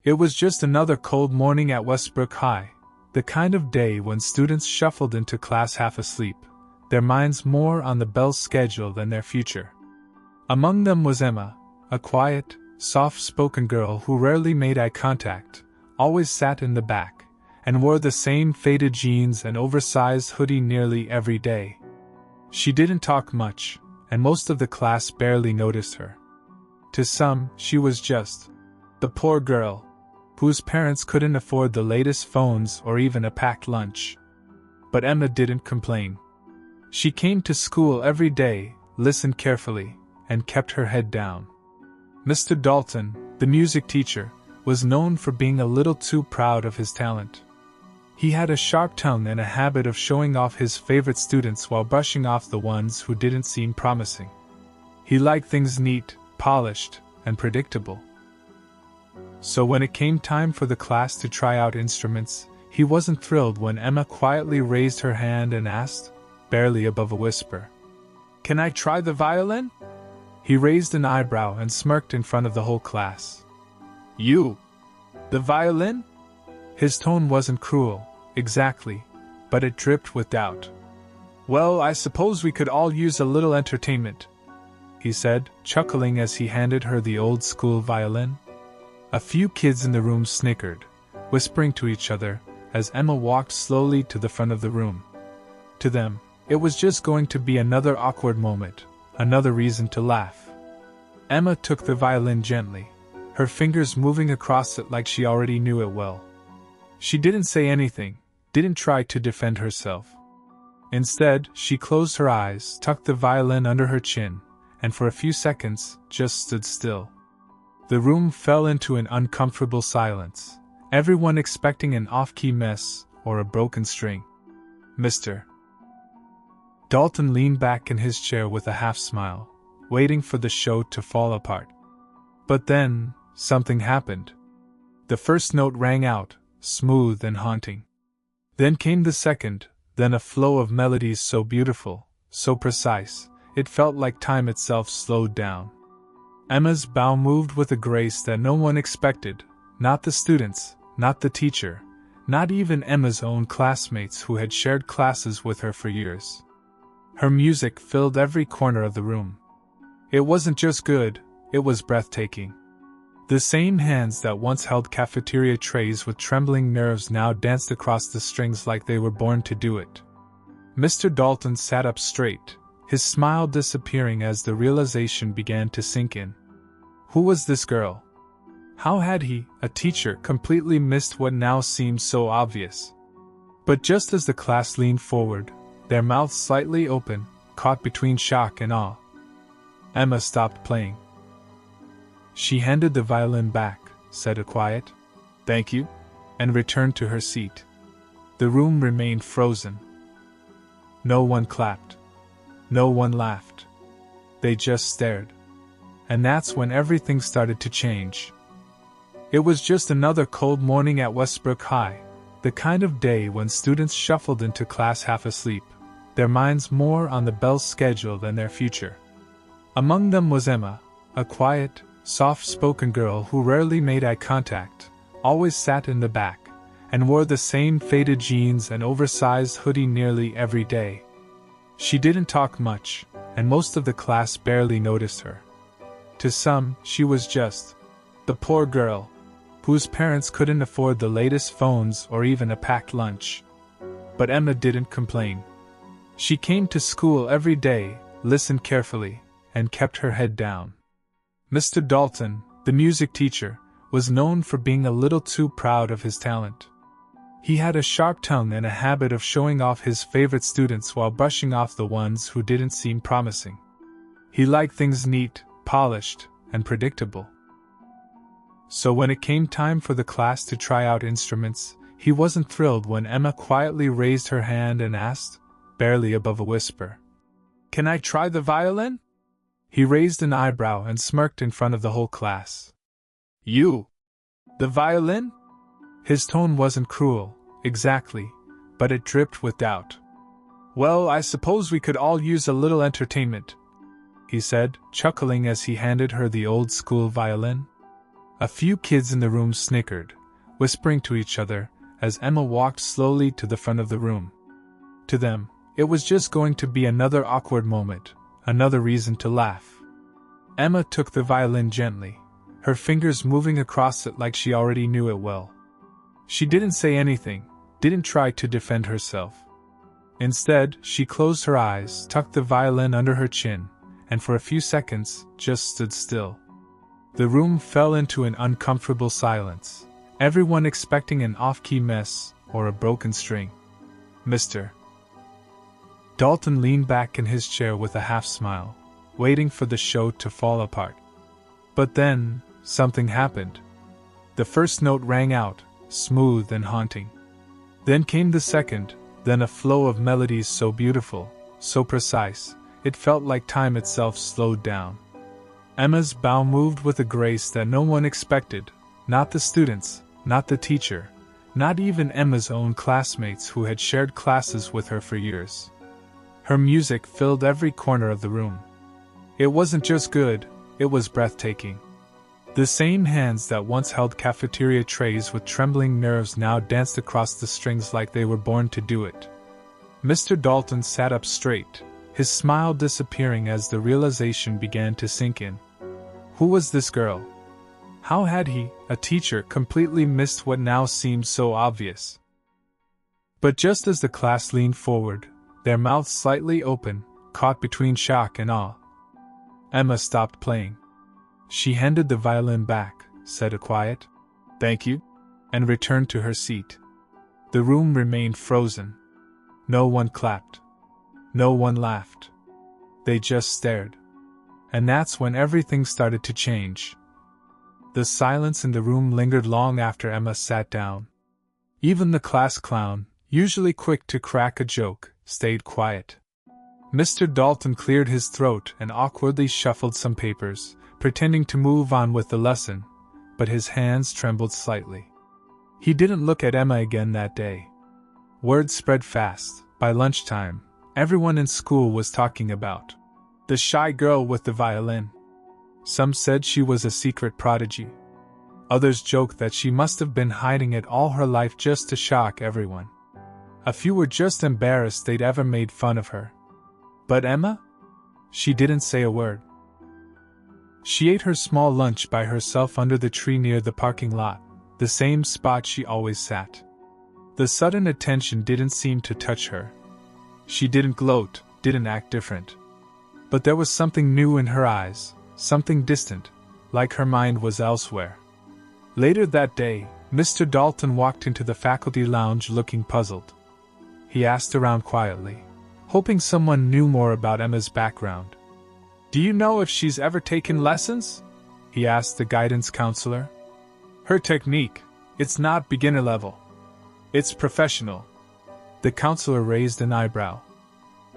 It was just another cold morning at Westbrook High, the kind of day when students shuffled into class half asleep, their minds more on the bell's schedule than their future. Among them was Emma, a quiet, soft-spoken girl who rarely made eye contact, always sat in the back, and wore the same faded jeans and oversized hoodie nearly every day. She didn't talk much, and most of the class barely noticed her. To some, she was just the poor girl, whose parents couldn't afford the latest phones or even a packed lunch. But Emma didn't complain. She came to school every day, listened carefully, and kept her head down. Mr. Dalton, the music teacher, was known for being a little too proud of his talent. He had a sharp tongue and a habit of showing off his favorite students while brushing off the ones who didn't seem promising. He liked things neat, polished, and predictable. So when it came time for the class to try out instruments, he wasn't thrilled when Emma quietly raised her hand and asked, barely above a whisper, "Can I try the violin?" He raised an eyebrow and smirked in front of the whole class. "You? The violin?" His tone wasn't cruel, exactly, but it dripped with doubt. "Well, I suppose we could all use a little entertainment," he said, chuckling as he handed her the old-school violin. A few kids in the room snickered, whispering to each other, as Emma walked slowly to the front of the room. To them, it was just going to be another awkward moment, another reason to laugh. Emma took the violin gently, her fingers moving across it like she already knew it well. She didn't say anything, didn't try to defend herself. Instead, she closed her eyes, tucked the violin under her chin, and for a few seconds, just stood still. The room fell into an uncomfortable silence, everyone expecting an off-key mess or a broken string. Mr. Dalton leaned back in his chair with a half-smile, waiting for the show to fall apart. But then, something happened. The first note rang out, smooth and haunting. Then came the second, then a flow of melodies so beautiful, so precise, it felt like time itself slowed down. Emma's bow moved with a grace that no one expected, not the students, not the teacher, not even Emma's own classmates who had shared classes with her for years. Her music filled every corner of the room. It wasn't just good, it was breathtaking. The same hands that once held cafeteria trays with trembling nerves now danced across the strings like they were born to do it. Mr. Dalton sat up straight, his smile disappearing as the realization began to sink in. Who was this girl? How had he, a teacher, completely missed what now seemed so obvious? But just as the class leaned forward, their mouths slightly open, caught between shock and awe, Emma stopped playing. She handed the violin back, said a quiet, "Thank you," and returned to her seat. The room remained frozen. No one clapped. No one laughed. They just stared. And that's when everything started to change. It was just another cold morning at Westbrook High, the kind of day when students shuffled into class half asleep, their minds more on the bell's schedule than their future. Among them was Emma, a quiet, soft-spoken girl who rarely made eye contact, always sat in the back, and wore the same faded jeans and oversized hoodie nearly every day. She didn't talk much, and most of the class barely noticed her. To some, she was just the poor girl, whose parents couldn't afford the latest phones or even a packed lunch. But Emma didn't complain. She came to school every day, listened carefully, and kept her head down. Mr. Dalton, the music teacher, was known for being a little too proud of his talent. He had a sharp tongue and a habit of showing off his favorite students while brushing off the ones who didn't seem promising. He liked things neat, polished, and predictable. So when it came time for the class to try out instruments, he wasn't thrilled when Emma quietly raised her hand and asked, barely above a whisper, "Can I try the violin?" He raised an eyebrow and smirked in front of the whole class. "You? The violin?" His tone wasn't cruel, exactly, but it dripped with doubt. "Well, I suppose we could all use a little entertainment," he said, chuckling as he handed her the old-school violin. A few kids in the room snickered, whispering to each other, as Emma walked slowly to the front of the room. To them, it was just going to be another awkward moment, another reason to laugh. Emma took the violin gently, her fingers moving across it like she already knew it well. She didn't say anything, didn't try to defend herself. Instead, she closed her eyes, tucked the violin under her chin, and for a few seconds, just stood still. The room fell into an uncomfortable silence, everyone expecting an off-key mess or a broken string. Mr. Dalton leaned back in his chair with a half-smile, waiting for the show to fall apart. But then, something happened. The first note rang out, smooth and haunting. Then came the second, then a flow of melodies so beautiful, so precise, it felt like time itself slowed down. Emma's bow moved with a grace that no one expected, not the students, not the teacher, not even Emma's own classmates who had shared classes with her for years. Her music filled every corner of the room. It wasn't just good, it was breathtaking. The same hands that once held cafeteria trays with trembling nerves now danced across the strings like they were born to do it. Mr. Dalton sat up straight, his smile disappearing as the realization began to sink in. Who was this girl? How had he, a teacher, completely missed what now seemed so obvious? But just as the class leaned forward, their mouths slightly open, caught between shock and awe, Emma stopped playing. She handed the violin back, said a quiet, "Thank you," and returned to her seat. The room remained frozen. No one clapped. No one laughed. They just stared. And that's when everything started to change. The silence in the room lingered long after Emma sat down. Even the class clown, usually quick to crack a joke, stayed quiet. Mr. Dalton cleared his throat and awkwardly shuffled some papers, pretending to move on with the lesson, but his hands trembled slightly. He didn't look at Emma again that day. Word spread fast. By lunchtime, everyone in school was talking about the shy girl with the violin. Some said she was a secret prodigy. Others joked that she must have been hiding it all her life just to shock everyone. A few were just embarrassed they'd ever made fun of her. But Emma? She didn't say a word. She ate her small lunch by herself under the tree near the parking lot, the same spot she always sat. The sudden attention didn't seem to touch her. She didn't gloat, didn't act different. But there was something new in her eyes, something distant, like her mind was elsewhere. Later that day, Mr. Dalton walked into the faculty lounge looking puzzled. He asked around quietly, hoping someone knew more about Emma's background. "Do you know if she's ever taken lessons?" he asked the guidance counselor. "Her technique, it's not beginner level. It's professional." The counselor raised an eyebrow.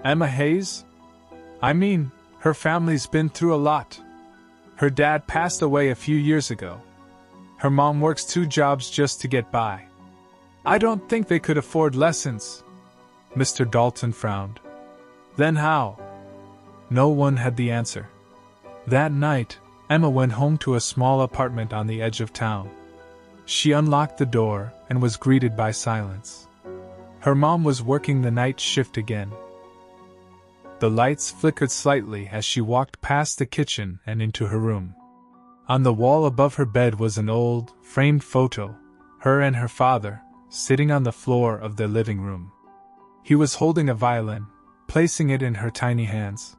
"Emma Hayes? I mean, her family's been through a lot. Her dad passed away a few years ago. Her mom works 2 jobs just to get by. I don't think they could afford lessons." Mr. Dalton frowned. "Then how?" No one had the answer. That night, Emma went home to a small apartment on the edge of town. She unlocked the door and was greeted by silence. Her mom was working the night shift again. The lights flickered slightly as she walked past the kitchen and into her room. On the wall above her bed was an old, framed photo, her and her father, sitting on the floor of their living room. He was holding a violin, placing it in her tiny hands.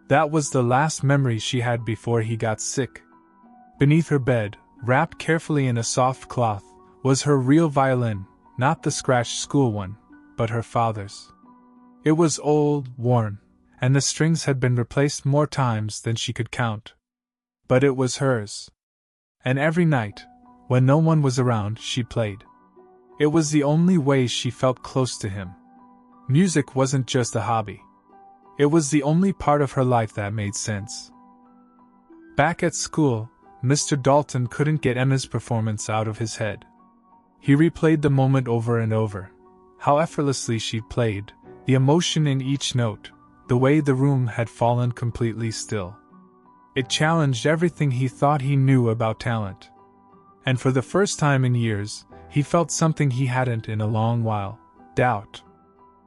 That was the last memory she had before he got sick. Beneath her bed, wrapped carefully in a soft cloth, was her real violin, not the scratched school one, but her father's. It was old, worn, and the strings had been replaced more times than she could count. But it was hers. And every night, when no one was around, she played. It was the only way she felt close to him. Music wasn't just a hobby. It was the only part of her life that made sense. Back at school, Mr. Dalton couldn't get Emma's performance out of his head. He replayed the moment over and over. How effortlessly she played, the emotion in each note, the way the room had fallen completely still. It challenged everything he thought he knew about talent. And for the first time in years, he felt something he hadn't in a long while: doubt.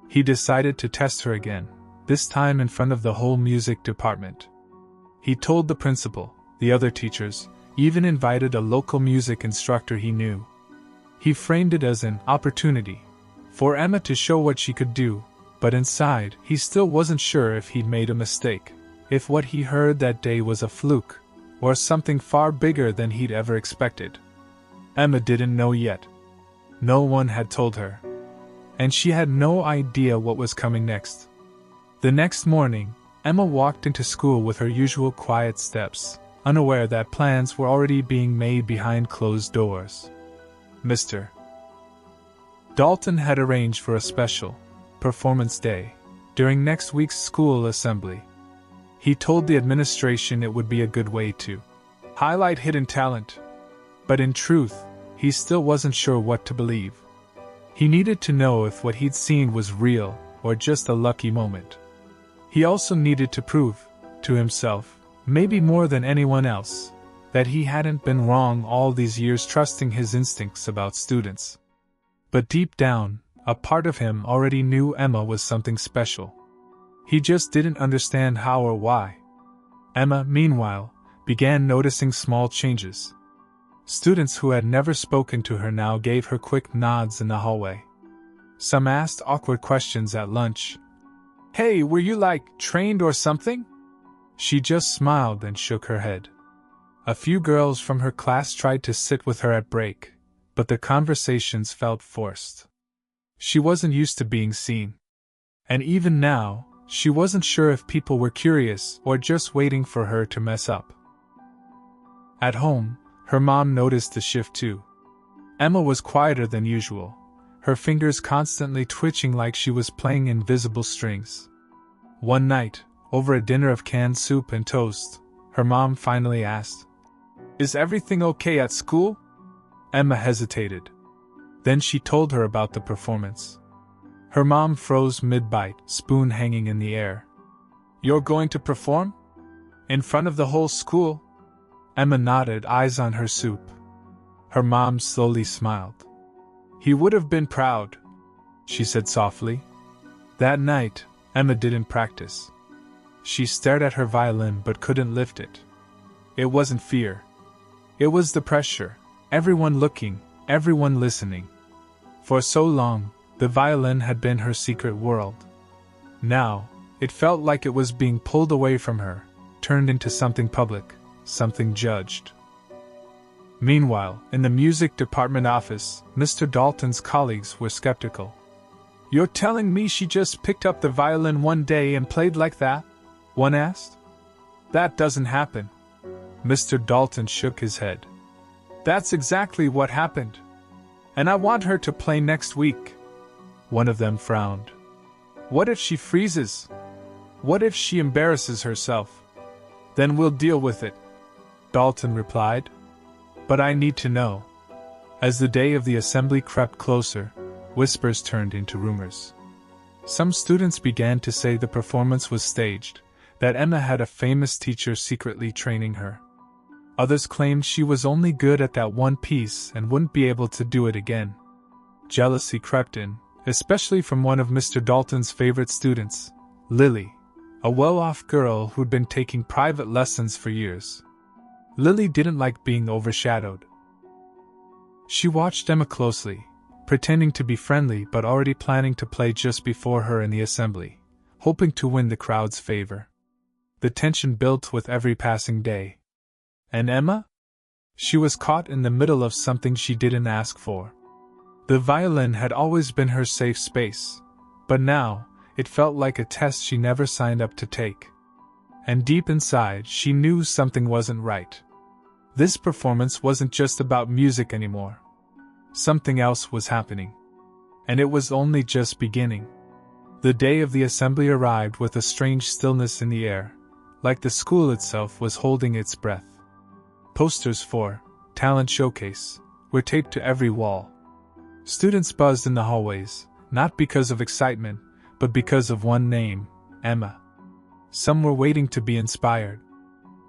He decided to test her again, this time in front of the whole music department. He told the principal, the other teachers, even invited a local music instructor he knew. He framed it as an opportunity for Emma to show what she could do, but inside, he still wasn't sure if he'd made a mistake, if what he heard that day was a fluke, or something far bigger than he'd ever expected. Emma didn't know yet. No one had told her. And she had no idea what was coming next. The next morning, Emma walked into school with her usual quiet steps, unaware that plans were already being made behind closed doors. Mr. Dalton had arranged for a special performance day during next week's school assembly. He told the administration it would be a good way to highlight hidden talent. But in truth, he still wasn't sure what to believe. He needed to know if what he'd seen was real or just a lucky moment. He also needed to prove to himself, maybe more than anyone else, that he hadn't been wrong all these years trusting his instincts about students. But deep down, a part of him already knew Emma was something special. He just didn't understand how or why. Emma, meanwhile, began noticing small changes. Students who had never spoken to her now gave her quick nods in the hallway. Some asked awkward questions at lunch. "Hey, were you trained or something?" She just smiled and shook her head. A few girls from her class tried to sit with her at break, but the conversations felt forced. She wasn't used to being seen. And even now, she wasn't sure if people were curious or just waiting for her to mess up. At home, her mom noticed the shift too. Emma was quieter than usual, her fingers constantly twitching like she was playing invisible strings. One night, over a dinner of canned soup and toast, her mom finally asked, "Is everything okay at school?" Emma hesitated. Then she told her about the performance. Her mom froze mid-bite, spoon hanging in the air. "You're going to perform? In front of the whole school?" Emma nodded, eyes on her soup. Her mom slowly smiled. "He would have been proud," she said softly. That night, Emma didn't practice. She stared at her violin but couldn't lift it. It wasn't fear. It was the pressure, everyone looking, everyone listening. For so long, the violin had been her secret world. Now, it felt like it was being pulled away from her, turned into something public, something judged. Meanwhile, in the music department office, Mr. Dalton's colleagues were skeptical. "You're telling me she just picked up the violin one day and played like that?" one asked. "That doesn't happen." Mr. Dalton shook his head. "That's exactly what happened. And I want her to play next week." One of them frowned. "What if she freezes? What if she embarrasses herself? Then we'll deal with it," Dalton replied. "But I need to know." As the day of the assembly crept closer, whispers turned into rumors. Some students began to say the performance was staged, that Emma had a famous teacher secretly training her. Others claimed she was only good at that one piece and wouldn't be able to do it again. Jealousy crept in, especially from one of Mr. Dalton's favorite students, Lily, a well-off girl who'd been taking private lessons for years. Lily didn't like being overshadowed. She watched Emma closely, pretending to be friendly but already planning to play just before her in the assembly, hoping to win the crowd's favor. The tension built with every passing day. And Emma? She was caught in the middle of something she didn't ask for. The violin had always been her safe space, but now, it felt like a test she never signed up to take. And deep inside, she knew something wasn't right. This performance wasn't just about music anymore. Something else was happening. And it was only just beginning. The day of the assembly arrived with a strange stillness in the air, like the school itself was holding its breath. Posters for Talent Showcase were taped to every wall. Students buzzed in the hallways, not because of excitement, but because of one name, Emma. Some were waiting to be inspired.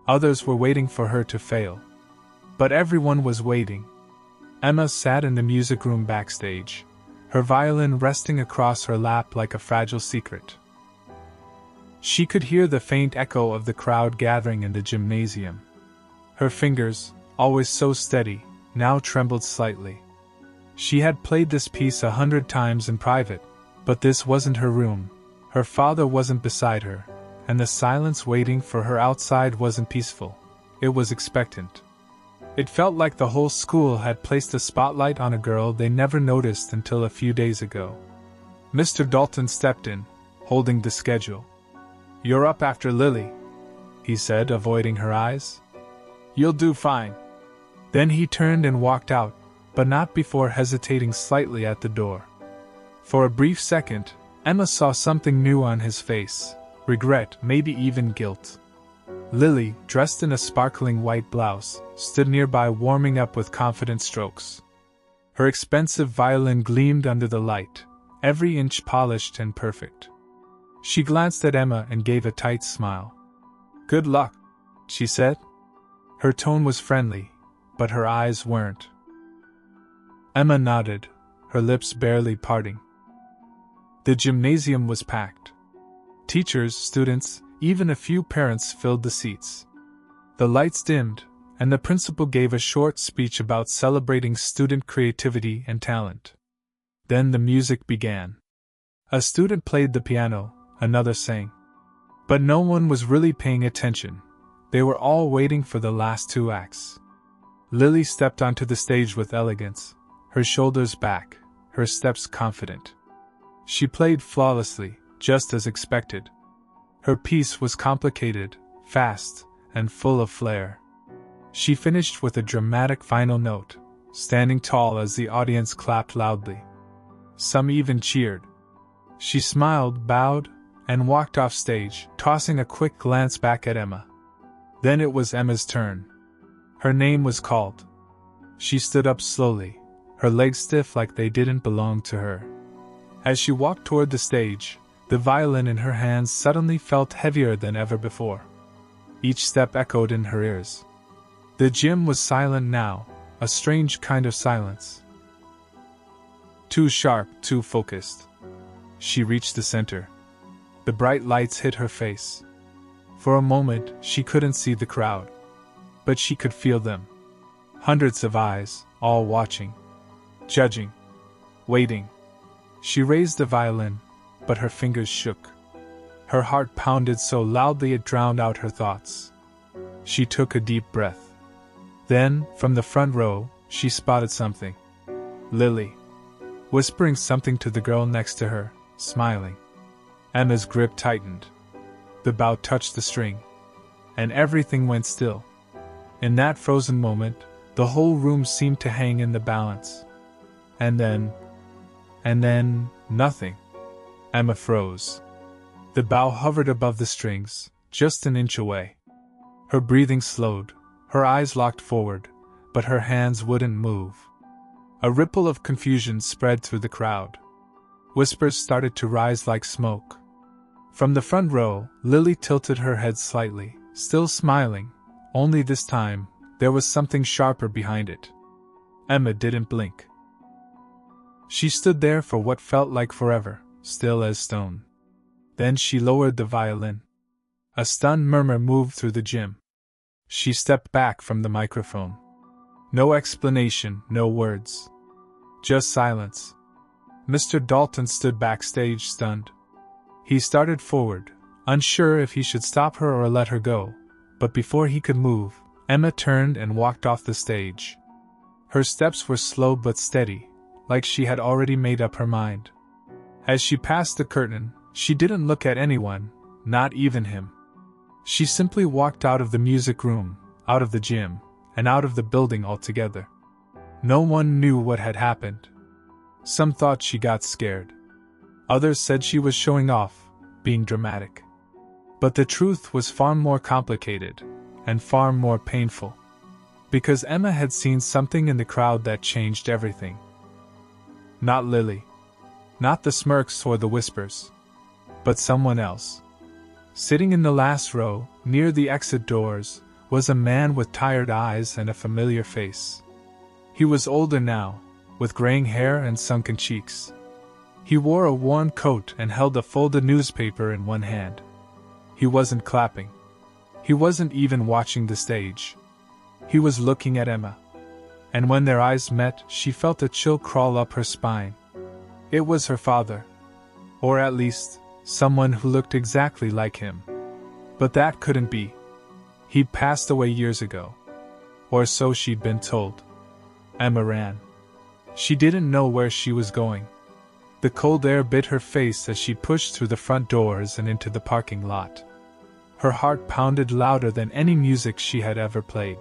Others were waiting for her to fail. But everyone was waiting, Emma sat in the music room backstage, her violin resting across her lap like a fragile secret. She could hear the faint echo of the crowd gathering in the gymnasium. Her fingers, always so steady, now trembled slightly. She had played this piece 100 times in private, but this wasn't her room. Her father wasn't beside her, and the silence waiting for her outside wasn't peaceful. It was expectant. It felt like the whole school had placed a spotlight on a girl they never noticed until a few days ago. Mr. Dalton stepped in, holding the schedule. "You're up after Lily," he said, avoiding her eyes. "You'll do fine." Then he turned and walked out, but not before hesitating slightly at the door. For a brief second, Emma saw something new on his face, regret, maybe even guilt. Lily, dressed in a sparkling white blouse, stood nearby warming up with confident strokes. Her expensive violin gleamed under the light, every inch polished and perfect. She glanced at Emma and gave a tight smile. "Good luck," she said. Her tone was friendly, but her eyes weren't. Emma nodded, her lips barely parting. The gymnasium was packed. Teachers, students, even a few parents filled the seats. The lights dimmed, and the principal gave a short speech about celebrating student creativity and talent. Then the music began. A student played the piano, another sang. But no one was really paying attention. They were all waiting for the last two acts. Lily stepped onto the stage with elegance, her shoulders back, her steps confident. She played flawlessly, just as expected. Her piece was complicated, fast, and full of flair. She finished with a dramatic final note, standing tall as the audience clapped loudly. Some even cheered. She smiled, bowed, and walked off stage, tossing a quick glance back at Emma. Then it was Emma's turn. Her name was called. She stood up slowly, her legs stiff like they didn't belong to her. As she walked toward the stage, the violin in her hands suddenly felt heavier than ever before. Each step echoed in her ears. The gym was silent now, a strange kind of silence. Too sharp, too focused. She reached the center. The bright lights hit her face. For a moment, she couldn't see the crowd. But she could feel them. Hundreds of eyes, all watching, judging, waiting. She raised the violin, but her fingers shook. Her heart pounded so loudly it drowned out her thoughts. She took a deep breath. Then, from the front row, she spotted something. Lily. Whispering something to the girl next to her, smiling. Emma's grip tightened. The bow touched the string, and everything went still. In that frozen moment, the whole room seemed to hang in the balance. And then, nothing. Emma froze. The bow hovered above the strings, just an inch away. Her breathing slowed, her eyes locked forward, but her hands wouldn't move. A ripple of confusion spread through the crowd. Whispers started to rise like smoke. From the front row, Lily tilted her head slightly, still smiling, only this time, there was something sharper behind it. Emma didn't blink. She stood there for what felt like forever, still as stone. Then she lowered the violin. A stunned murmur moved through the gym. She stepped back from the microphone. No explanation, no words. Just silence. Mr. Dalton stood backstage stunned. He started forward, unsure if he should stop her or let her go, but before he could move, Emma turned and walked off the stage. Her steps were slow but steady, like she had already made up her mind. As she passed the curtain, she didn't look at anyone, not even him. She simply walked out of the music room, out of the gym, and out of the building altogether. No one knew what had happened. Some thought she got scared. Others said she was showing off, being dramatic. But the truth was far more complicated, and far more painful. Because Emma had seen something in the crowd that changed everything. Not Lily. Not the smirks or the whispers. But someone else. Sitting in the last row, near the exit doors, was a man with tired eyes and a familiar face. He was older now, with graying hair and sunken cheeks. He wore a worn coat and held a folded newspaper in one hand. He wasn't clapping. He wasn't even watching the stage. He was looking at Emma. And when their eyes met, she felt a chill crawl up her spine. It was her father. Or at least, someone who looked exactly like him. But that couldn't be. He'd passed away years ago. Or so she'd been told. Emma ran. She didn't know where she was going. The cold air bit her face as she pushed through the front doors and into the parking lot. Her heart pounded louder than any music she had ever played.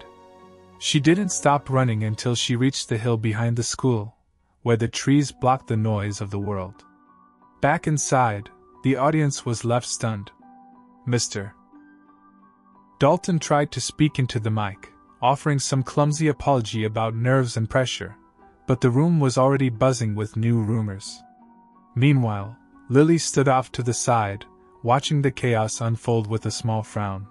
She didn't stop running until she reached the hill behind the school, where the trees blocked the noise of the world. Back inside, the audience was left stunned. Mr. Dalton tried to speak into the mic, offering some clumsy apology about nerves and pressure, but the room was already buzzing with new rumors. Meanwhile, Lily stood off to the side, watching the chaos unfold with a small frown.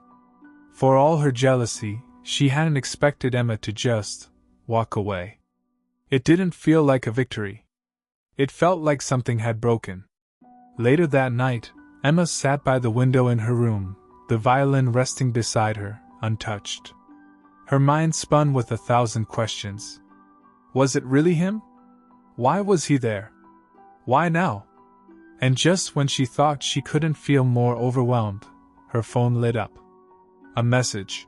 For all her jealousy, she hadn't expected Emma to just walk away. It didn't feel like a victory. It felt like something had broken. Later that night, Emma sat by the window in her room, the violin resting beside her, untouched. Her mind spun with 1,000 questions. Was it really him? Why was he there? Why now? And just when she thought she couldn't feel more overwhelmed, her phone lit up. A message.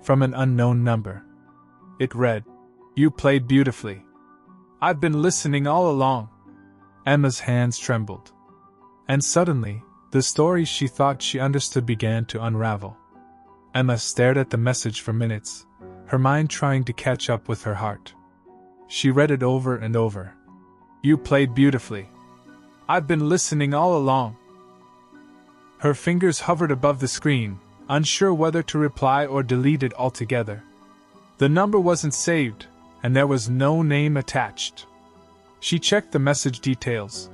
From an unknown number. It read, "You played beautifully. I've been listening all along." Emma's hands trembled. And suddenly, the story she thought she understood began to unravel. Emma stared at the message for minutes, her mind trying to catch up with her heart. She read it over and over. "You played beautifully. I've been listening all along." Her fingers hovered above the screen, unsure whether to reply or delete it altogether. The number wasn't saved, and there was no name attached. She checked the message details.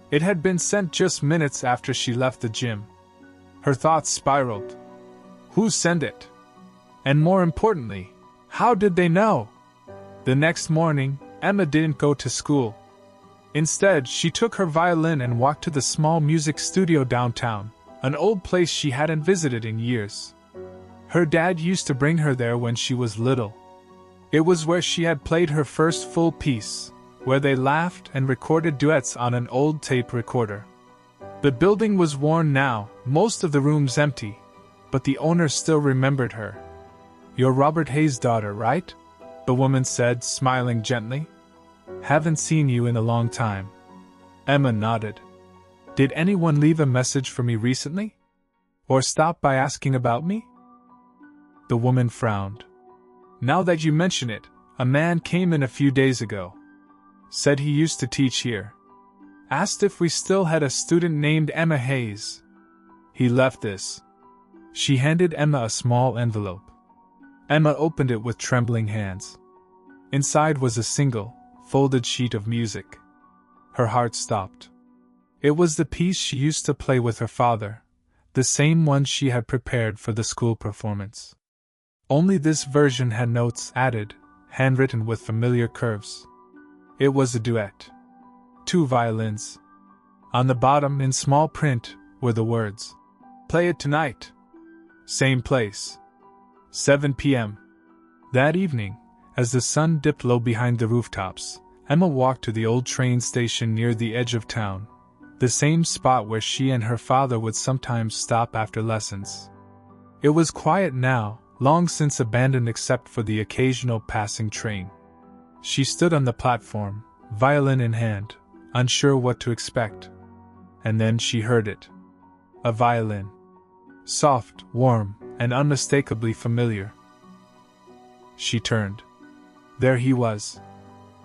It had been sent just minutes after she left the gym. Her thoughts spiraled. Who sent it? And more importantly, how did they know? The next morning, Emma didn't go to school. Instead, she took her violin and walked to the small music studio downtown, an old place she hadn't visited in years. Her dad used to bring her there when she was little. It was where she had played her first full piece, where they laughed and recorded duets on an old tape recorder. The building was worn now, most of the rooms empty, but the owner still remembered her. "You're Robert Hayes' daughter, right?" the woman said, smiling gently. "Haven't seen you in a long time." Emma nodded. "Did anyone leave a message for me recently? Or stop by asking about me?" The woman frowned. "Now that you mention it, a man came in a few days ago. Said he used to teach here. Asked if we still had a student named Emma Hayes. He left this." She handed Emma a small envelope. Emma opened it with trembling hands. Inside was a single, folded sheet of music. Her heart stopped. It was the piece she used to play with her father, the same one she had prepared for the school performance. Only this version had notes added, handwritten with familiar curves. It was a duet. 2 violins. On the bottom, in small print, were the words, "Play it tonight. Same place. 7 p.m. That evening, as the sun dipped low behind the rooftops, Emma walked to the old train station near the edge of town, the same spot where she and her father would sometimes stop after lessons. It was quiet now, long since abandoned except for the occasional passing train. She stood on the platform, violin in hand, unsure what to expect. And then she heard it. A violin. Soft, warm, and unmistakably familiar. She turned. There he was.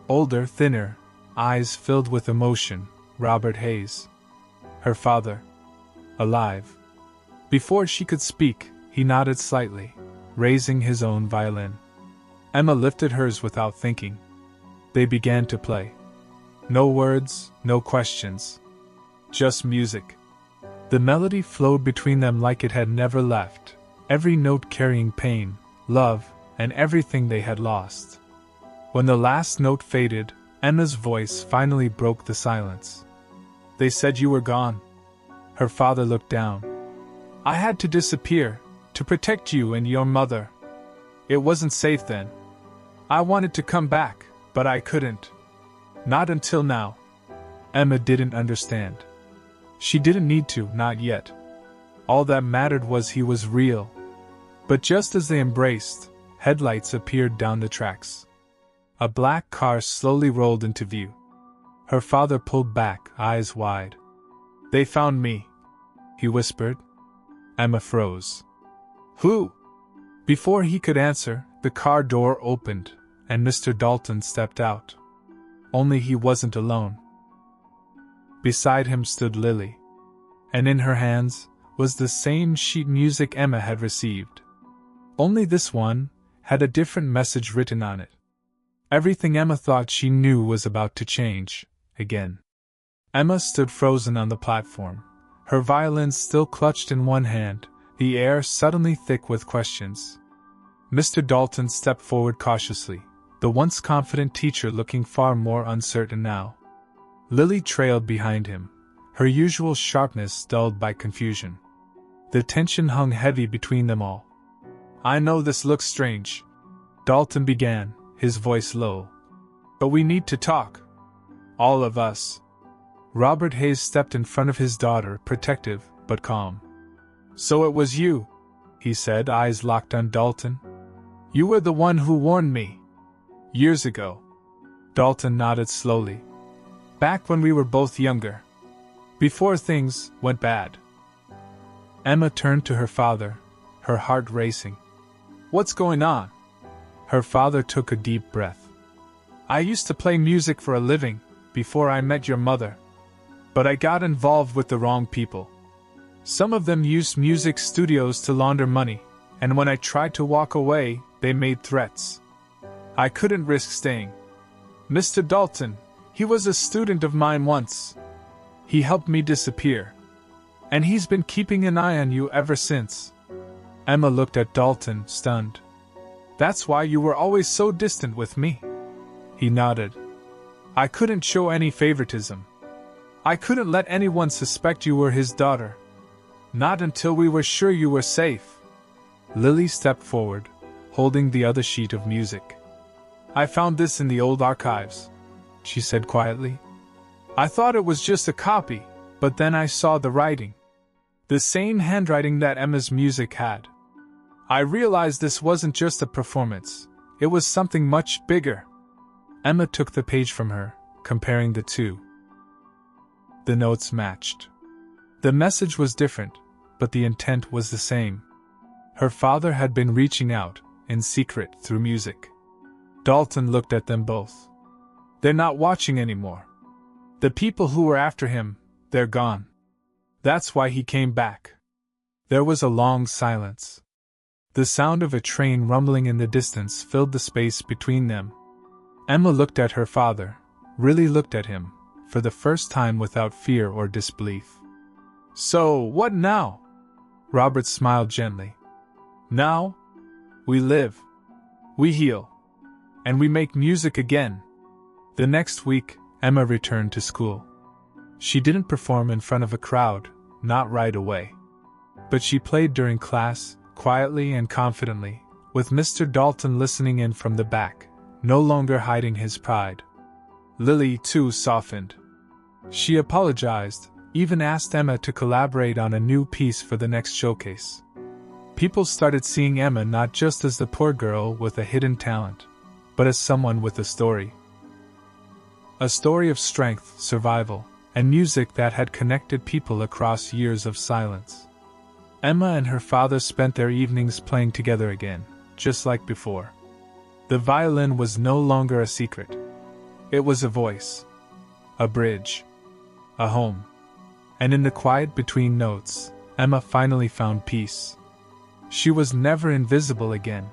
Older, thinner, eyes filled with emotion, Robert Hayes. Her father. Alive. Before she could speak, he nodded slightly, raising his own violin. Emma lifted hers without thinking. They began to play. No words, no questions. Just music. The melody flowed between them like it had never left, every note carrying pain, love, and everything they had lost. When the last note faded, Emma's voice finally broke the silence. "They said you were gone." Her father looked down. "I had to disappear, to protect you and your mother. It wasn't safe then. I wanted to come back, but I couldn't. Not until now." Emma didn't understand. She didn't need to, not yet. All that mattered was he was real. But just as they embraced, headlights appeared down the tracks. A black car slowly rolled into view. Her father pulled back, eyes wide. "They found me," he whispered. Emma froze. "Who?" Before he could answer, the car door opened, and Mr. Dalton stepped out. Only he wasn't alone. Beside him stood Lily, and in her hands was the same sheet music Emma had received. Only this one had a different message written on it. Everything Emma thought she knew was about to change, again. Emma stood frozen on the platform, her violin still clutched in one hand, the air suddenly thick with questions. Mr. Dalton stepped forward cautiously, the once confident teacher looking far more uncertain now. Lily trailed behind him, her usual sharpness dulled by confusion. The tension hung heavy between them all. "I know this looks strange," Dalton began, his voice low. "But we need to talk. All of us." Robert Hayes stepped in front of his daughter, protective, but calm. "So it was you," he said, eyes locked on Dalton. "You were the one who warned me. Years ago." Dalton nodded slowly. "Back when we were both younger. Before things went bad." Emma turned to her father, her heart racing. "What's going on?" Her father took a deep breath. "I used to play music for a living, before I met your mother. But I got involved with the wrong people. Some of them used music studios to launder money, and when I tried to walk away, they made threats. I couldn't risk staying. Mr. Dalton, he was a student of mine once. He helped me disappear. And he's been keeping an eye on you ever since." Emma looked at Dalton, stunned. "That's why you were always so distant with me." He nodded. "I couldn't show any favoritism. I couldn't let anyone suspect you were his daughter. Not until we were sure you were safe." Lily stepped forward, holding the other sheet of music. "I found this in the old archives," she said quietly. "I thought it was just a copy, but then I saw the writing. The same handwriting that Emma's music had. I realized this wasn't just a performance, it was something much bigger." Emma took the page from her, comparing the two. The notes matched. The message was different, but the intent was the same. Her father had been reaching out, in secret, through music. Dalton looked at them both. "They're not watching anymore. The people who were after him, they're gone. That's why he came back." There was a long silence. The sound of a train rumbling in the distance filled the space between them. Emma looked at her father, really looked at him, for the first time without fear or disbelief. "So, what now?" Robert smiled gently. "Now? We live. We heal. And we make music again." The next week, Emma returned to school. She didn't perform in front of a crowd, not right away. But she played during class, quietly and confidently, with Mr. Dalton listening in from the back, no longer hiding his pride. Lily, too, softened. She apologized, even asked Emma to collaborate on a new piece for the next showcase. People started seeing Emma not just as the poor girl with a hidden talent, but as someone with a story. A story of strength, survival, and music that had connected people across years of silence. Emma and her father spent their evenings playing together again, just like before. The violin was no longer a secret. It was a voice, a bridge, a home. And in the quiet between notes, Emma finally found peace. She was never invisible again.